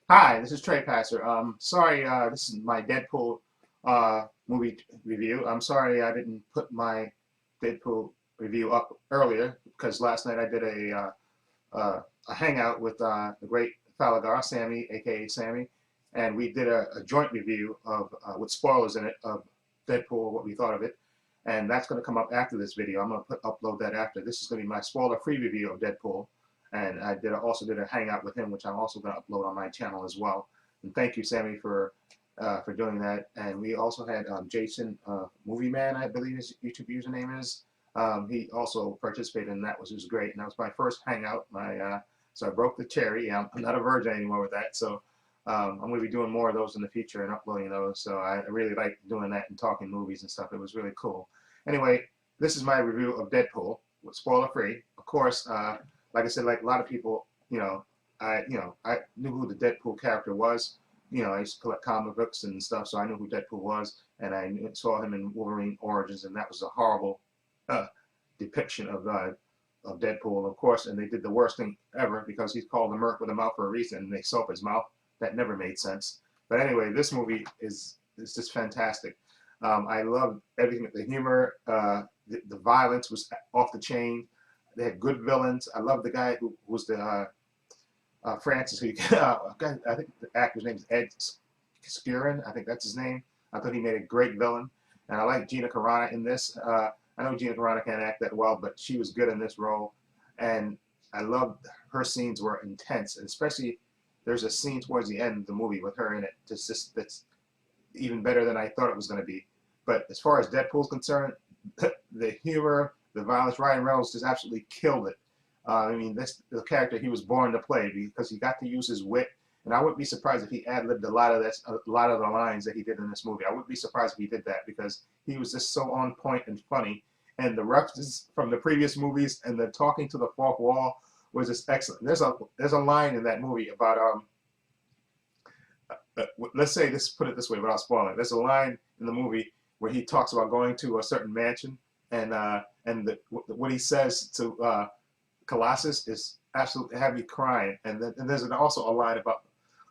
Hi, this is Trepacer. Sorry, this is my Deadpool movie review. I'm sorry I didn't put my Deadpool review up earlier because last night I did a hangout with the great Falagar, Sammy, aka Sammy, and we did a joint review of with spoilers in it of Deadpool, what we thought of it, and that's going to come up after this video. I'm going to upload that after. This is going to be my spoiler-free review of Deadpool, and also did a hangout with him, which I'm also going to upload on my channel as well. And thank you, Sammy, for doing that. And we also had Jason Movie Man, I believe his YouTube username is. He also participated in that, which was great. And that was my first hangout. So I broke the cherry. I'm not a virgin anymore with that. So I'm going to be doing more of those in the future and uploading those. So I really like doing that and talking movies and stuff. It was really cool. Anyway, this is my review of Deadpool, spoiler free. Of course, like I said, like a lot of people, I knew who the Deadpool character was. I used to collect comic books and stuff, so I knew who Deadpool was, and I saw him in Wolverine Origins, and that was a horrible uh, depiction of Deadpool, of course. And they did the worst thing ever because he's called the Merc with a mouth for a reason, and they sew up his mouth. That never made sense. But anyway, this movie is just fantastic. I loved everything. The humor, the violence was off the chain. They had good villains. I love the guy who was the Francis, who I think the actor's name is Ed Skurin. I think that's his name. I thought he made a great villain, and I like Gina Carano in this. I know Gina Carano can't act that well, but she was good in this role, and I loved her scenes were intense, and especially there's a scene towards the end of the movie with her in it. That's even better than I thought it was going to be. But as far as Deadpool's concerned, the humor, the violence, Ryan Reynolds just absolutely killed it. I mean, that's the character he was born to play because he got to use his wit. And I wouldn't be surprised if he ad-libbed a lot of the lines that he did in this movie. I wouldn't be surprised if he did that because he was just so on point and funny. And the references from the previous movies and the talking to the fourth wall was just excellent. There's a line in that movie about let's say this, put it this way without spoiling. There's a line in the movie where he talks about going to a certain mansion, and what he says to Colossus is absolutely have me crying. And there's also a line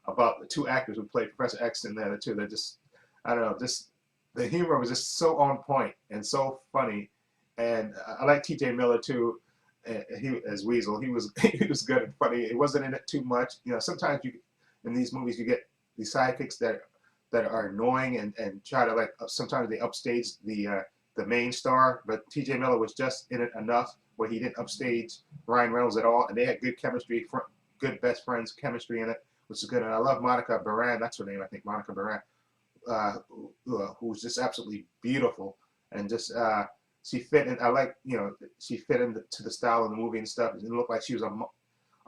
about the two actors who played Professor X in there too. That just, I don't know, just the humor was just so on point and so funny. And I like T.J. Miller too. He as Weasel, he was good and funny. It wasn't in it too much. Sometimes you in these movies you get these sidekicks that are annoying and try to, like, sometimes they upstage the main star. But T.J. Miller was just in it enough where he didn't upstage Ryan Reynolds at all, and they had good chemistry, good best friends chemistry in it, which is good. And I love Monica Baran, that's her name, I think, Monica Baran, who's just absolutely beautiful, and just she fit in. I like, she fit into the style of the movie and stuff. It looked like she was a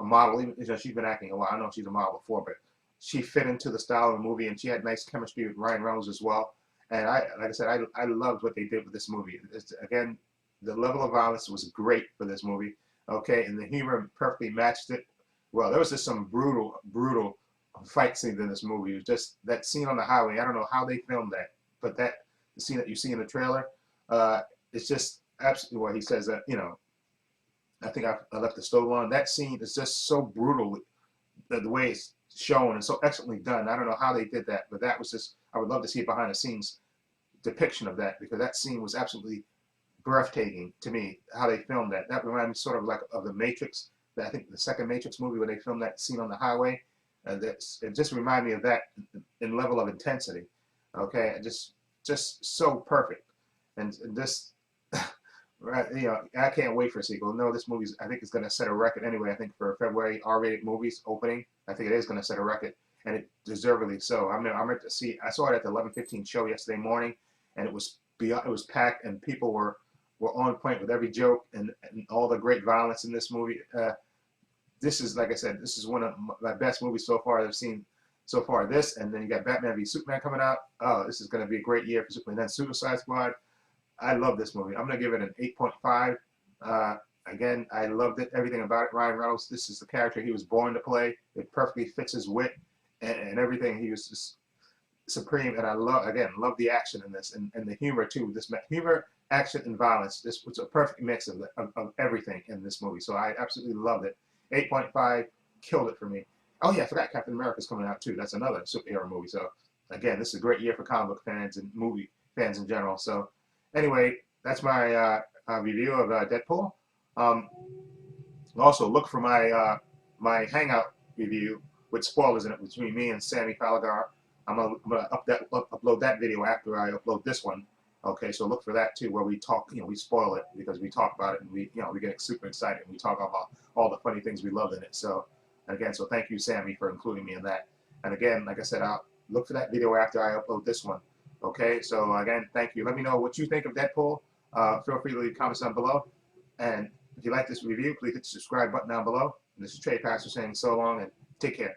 model. Even, she's been acting a while. I know she's a model before, but she fit into the style of the movie, and she had nice chemistry with Ryan Reynolds as well. And like I said, I loved what they did with this movie. Again, the level of violence was great for this movie. Okay, and the humor perfectly matched it. Well, there was just some brutal fight scenes in this movie. It was just that scene on the highway. I don't know how they filmed that, but the scene that you see in the trailer, it's just absolutely what he says that, I think I left the stove on. That scene is just so brutal, the way it's shown and so excellently done. I don't know how they did that, but that was just, I would love to see a behind the scenes depiction of that, because that scene was absolutely breathtaking to me. How they filmed that. That reminded me sort of like of the Matrix. I think the second Matrix movie where they filmed that scene on the highway. It just reminded me of that in level of intensity. Okay, just so perfect, and this. Right, I can't wait for a sequel. No, this movie's, I think it's going to set a record anyway. I think for February R-rated movies opening, I think it is going to set a record, and it deservedly so. I mean, I'm ready to see. I saw it at the 11:15 show yesterday morning, and it was packed, and people were on point with every joke and all the great violence in this movie. This is, like I said, this is one of my best movies so far I've seen so far. This, and then you got Batman v Superman coming out. Oh, this is going to be a great year for Superman. Then Suicide Squad. I love this movie. I'm going to give it an 8.5. Again, I loved it, everything about it. Ryan Reynolds, this is the character he was born to play. It perfectly fits his wit and everything. He was just supreme, and I love the action in this, and the humor too. This humor, action, and violence. This was a perfect mix of everything in this movie. So I absolutely loved it. 8.5 killed it for me. Oh yeah, I forgot Captain America's coming out too. That's another superhero movie. So again, this is a great year for comic book fans and movie fans in general. So anyway, that's my review of Deadpool. Um, Also, look for my Hangout review with spoilers in it between me and Sammy Falagar. I'm gonna upload that video after I upload this one. Okay, so look for that too, where we talk. We spoil it because we talk about it and we get super excited and we talk about all the funny things we love in it. So, and again, so thank you, Sammy, for including me in that. And again, like I said, I'll look for that video after I upload this one. Okay, so again, thank you. Let me know what you think of Deadpool. Feel free to leave comments down below. And if you like this review, please hit the subscribe button down below. And this is Trepacer saying so long and take care.